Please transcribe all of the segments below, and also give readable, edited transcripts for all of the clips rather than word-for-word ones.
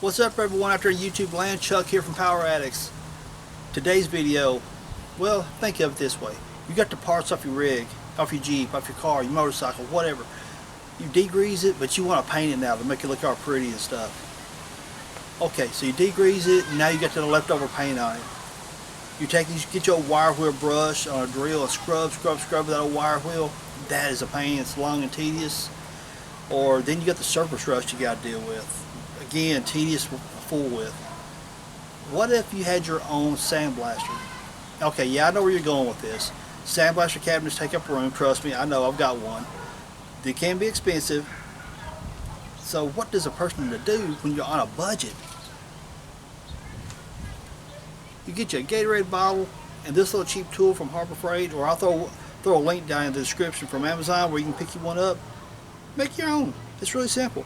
What's up everyone out there in YouTube land? Chuck here from Power Addicts. Today's video, well, think of it this way. You got the parts off your rig, off your Jeep, off your car, your motorcycle, whatever. You degrease it, but you want to paint it now to make it look all pretty and stuff. Okay, so you degrease it, and now you got the leftover paint on it. You get your wire wheel brush on a drill and scrub with that old wire wheel. That is a pain. It's long and tedious. Or then you got the surface rust you got to deal with. Again, tedious to fool with. What if you had your own sandblaster? Okay, yeah, I know where you're going with this. Sandblaster cabinets take up room, trust me, I know, I've got one. They can be expensive. So what does a person to do when you're on a budget? You get you a Gatorade bottle and this little cheap tool from Harbor Freight, or I'll throw a link down in the description from Amazon where you can pick you one up. Make your own. It's really simple.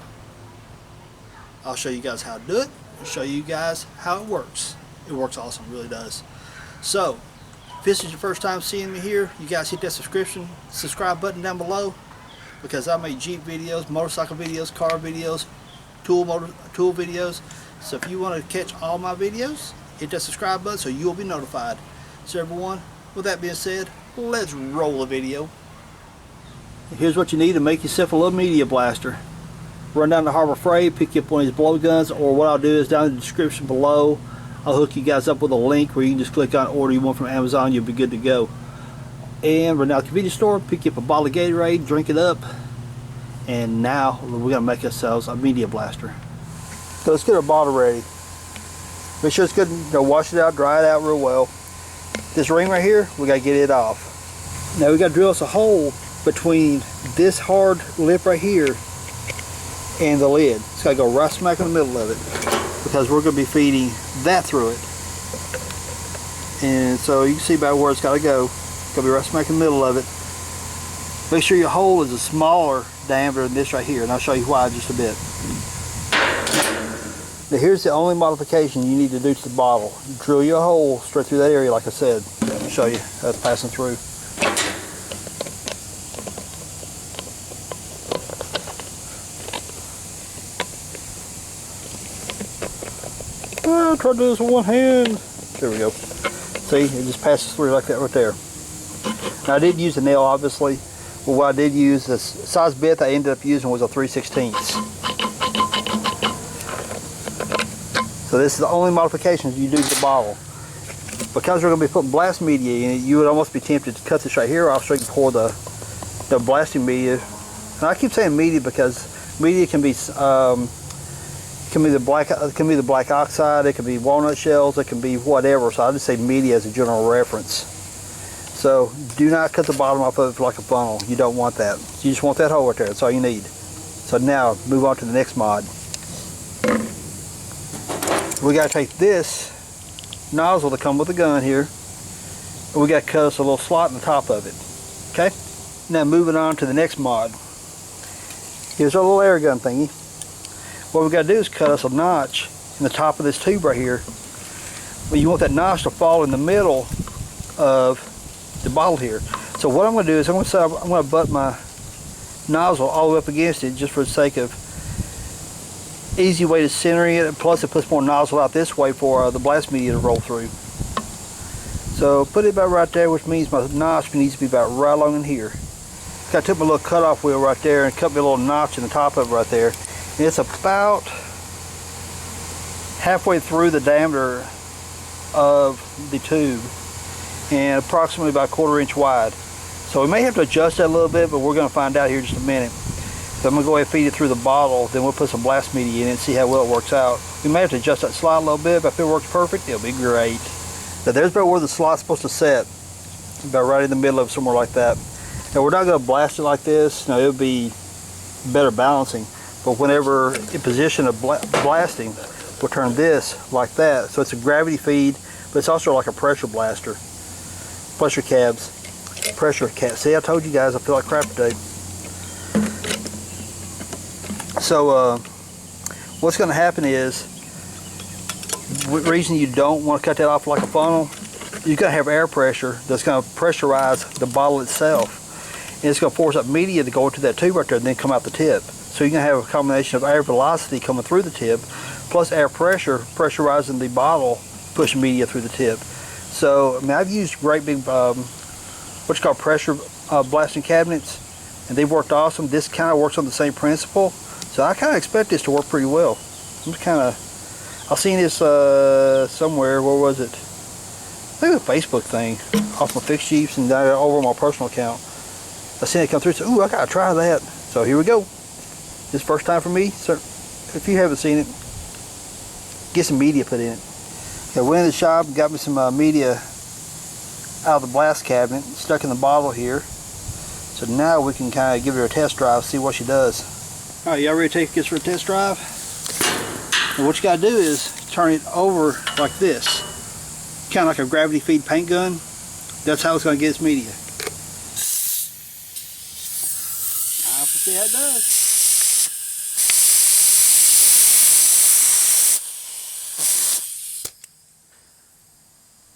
I'll show you guys how to do it. I'll show you guys how it works. It works awesome, it really does. So, if this is your first time seeing me here, you guys hit that subscribe button down below, because I make Jeep videos, motorcycle videos, car videos, tool videos. So if you want to catch all my videos, hit that subscribe button so you'll be notified. So everyone, with that being said, let's roll the video. Here's what you need to make yourself a little media blaster. Run down to Harbor Freight, pick you up one of these blow guns, or what I'll do is down in the description below, I'll hook you guys up with a link where you can just click on order you want from Amazon. You'll be good to go. And run down to the convenience store, pick you up a bottle of Gatorade, drink it up, and now we're going to make ourselves a media blaster. So let's get our bottle ready. Make sure it's good, wash it out, dry it out real well. This ring right here, we got to get it off. Now we got to drill us a hole between this hard lip right here and the lid. It's got to go right smack in the middle of it, because we're going to be feeding that through it. And so you can see about where it's got to go. It's going to be right smack in the middle of it. Make sure your hole is a smaller diameter than this right here, and I'll show you why in just a bit. Now here's the only modification you need to do to the bottle. Drill your hole straight through that area like I said. I'll show you how it's passing through. Try to do this with one hand. There we go. See, it just passes through like that right there. Now I did use a nail, obviously, but what I did use, the size bit I ended up using was a 3/16. So this is the only modifications you do to the bottle. Because we're going to be putting blast media in it, you would almost be tempted to cut this right here off so you can pour the blasting media. And I keep saying media because media can be the black oxide, it can be walnut shells, it can be whatever. So I just say media as a general reference. So do not cut the bottom off of it like a funnel. You don't want that. You just want that hole right there. That's all you need. So now move on to the next mod. We got to take this nozzle that comes with the gun here, and we got to cut us a little slot in the top of it. Okay. Now moving on to the next mod. Here's our little air gun thingy. What we got to do is cut us a notch in the top of this tube right here. But you want that notch to fall in the middle of the bottle here. So what I'm going to do is I'm going to butt my nozzle all the way up against it, just for the sake of easy way to centering it. Plus it puts more nozzle out this way for the blast media to roll through. So put it about right there, which means my notch needs to be about right along in here. I took my little cutoff wheel right there and cut me a little notch in the top of it right there. And it's about halfway through the diameter of the tube and approximately about 1/4 inch wide. So we may have to adjust that a little bit, but we're going to find out here in just a minute. So I'm going to go ahead and feed it through the bottle, then we'll put some blast media in it and see how well it works out. We may have to adjust that slot a little bit, but if it works perfect, it'll be great. Now there's about where the slot's supposed to set, about right in the middle of somewhere like that. Now we're not going to blast it like this. Now it'll be better balancing. But whenever in position of blasting, we'll turn this like that. So it's a gravity feed, but it's also like a pressure blaster. Pressure cabs. See, I told you guys I feel like crap today. So what's going to happen is, the reason you don't want to cut that off like a funnel, you're going to have air pressure that's going to pressurize the bottle itself. And it's going to force that media to go into that tube right there and then come out the tip. So you're going to have a combination of air velocity coming through the tip, plus air pressure, pressurizing the bottle, pushing media through the tip. So, I mean, I've used great big, what's called pressure blasting cabinets, and they've worked awesome. This kind of works on the same principle. So I kind of expect this to work pretty well. I'm kind of, I've seen this somewhere. Where was it? I think it was a Facebook thing off my Fix Jeeps and over on my personal account. I seen it come through, so ooh, I gotta try that. So here we go. This first time for me. So if you haven't seen it, get some media put in it. Okay, went in the shop and got me some media out of the blast cabinet, stuck in the bottle here. So now we can kind of give her a test drive, see what she does. All right, y'all ready to take this for a test drive? And what you gotta do is turn it over like this, kind of like a gravity feed paint gun. That's how it's gonna get its media. Now we'll see how it does.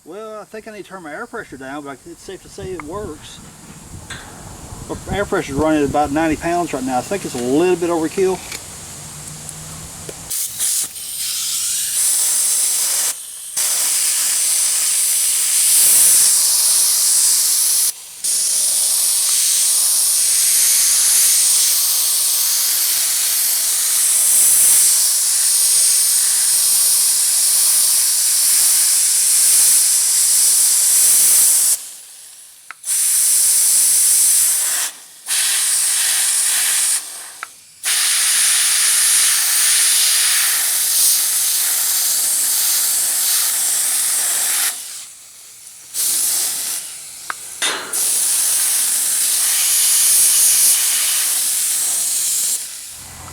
Well, I think I need to turn my air pressure down, but it's safe to say it works. My air pressure is running at about 90 pounds right now. I think it's a little bit overkill.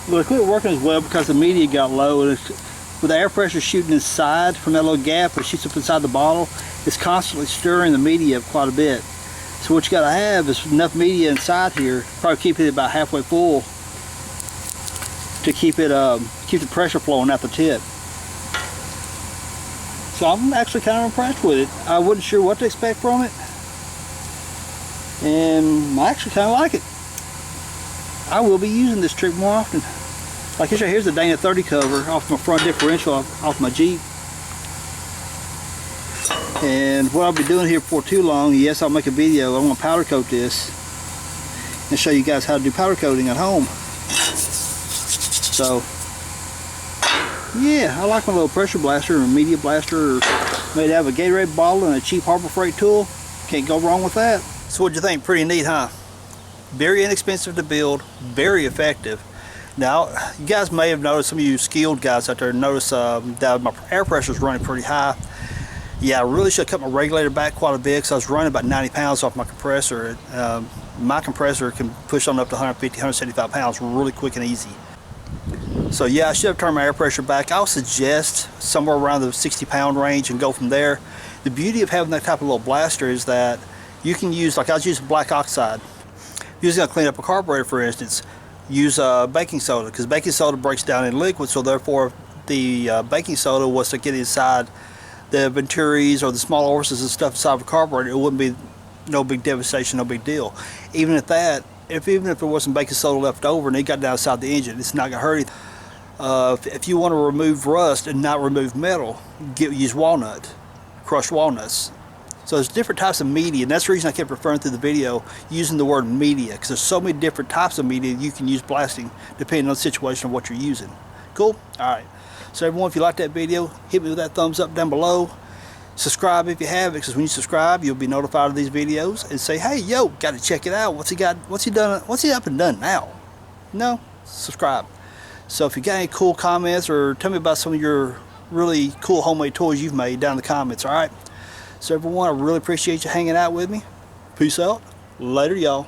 Well, it quit working as well because the media got low, and with the air pressure shooting inside from that little gap that shoots up inside the bottle, it's constantly stirring the media up quite a bit. So what you got to have is enough media inside here, probably keep it about halfway full, to keep the pressure flowing out the tip. So I'm actually kind of impressed with it. I wasn't sure what to expect from it, and I actually kind of like it. I will be using this trick more often. Like this right here's the Dana 30 cover off my front differential off my Jeep. And what I'll be doing here before too long, yes, I'll make a video. I'm going to powder coat this and show you guys how to do powder coating at home. So, yeah, I like my little pressure blaster or media blaster, or made out of a Gatorade bottle and a cheap Harbor Freight tool. Can't go wrong with that. So what'd you think? Pretty neat, huh? Very inexpensive to build, very effective. Now, you guys may have noticed, some of you skilled guys out there notice that my air pressure is running pretty high. Yeah, I really should have cut my regulator back quite a bit because I was running about 90 pounds off my compressor. My compressor can push on up to 150, 175 pounds really quick and easy. So yeah, I should have turned my air pressure back. I'll suggest somewhere around the 60 pound range and go from there. The beauty of having that type of little blaster is that you can use, like I was using black oxide. Using to clean up a carburetor, for instance, use baking soda, because baking soda breaks down in liquid, so therefore the baking soda was to get inside the venturis or the small orifices and stuff inside of a carburetor. It wouldn't be no big devastation, no big deal. Even at that, even if there wasn't baking soda left over and it got down inside the engine, it's not going to hurt anything. If you want to remove rust and not remove metal, use walnut, crushed walnuts. So there's different types of media, and that's the reason I kept referring through the video using the word media, because there's so many different types of media you can use blasting depending on the situation of what you're using. Cool? Alright. So everyone, if you like that video, hit me with that thumbs up down below. Subscribe if you haven't, because when you subscribe, you'll be notified of these videos and say, hey, yo, got to check it out. What's he got? What's he done? What's he up and done now? No? Subscribe. So if you got any cool comments, or tell me about some of your really cool homemade toys you've made down in the comments, alright? So everyone, I really appreciate you hanging out with me. Peace out. Later, y'all.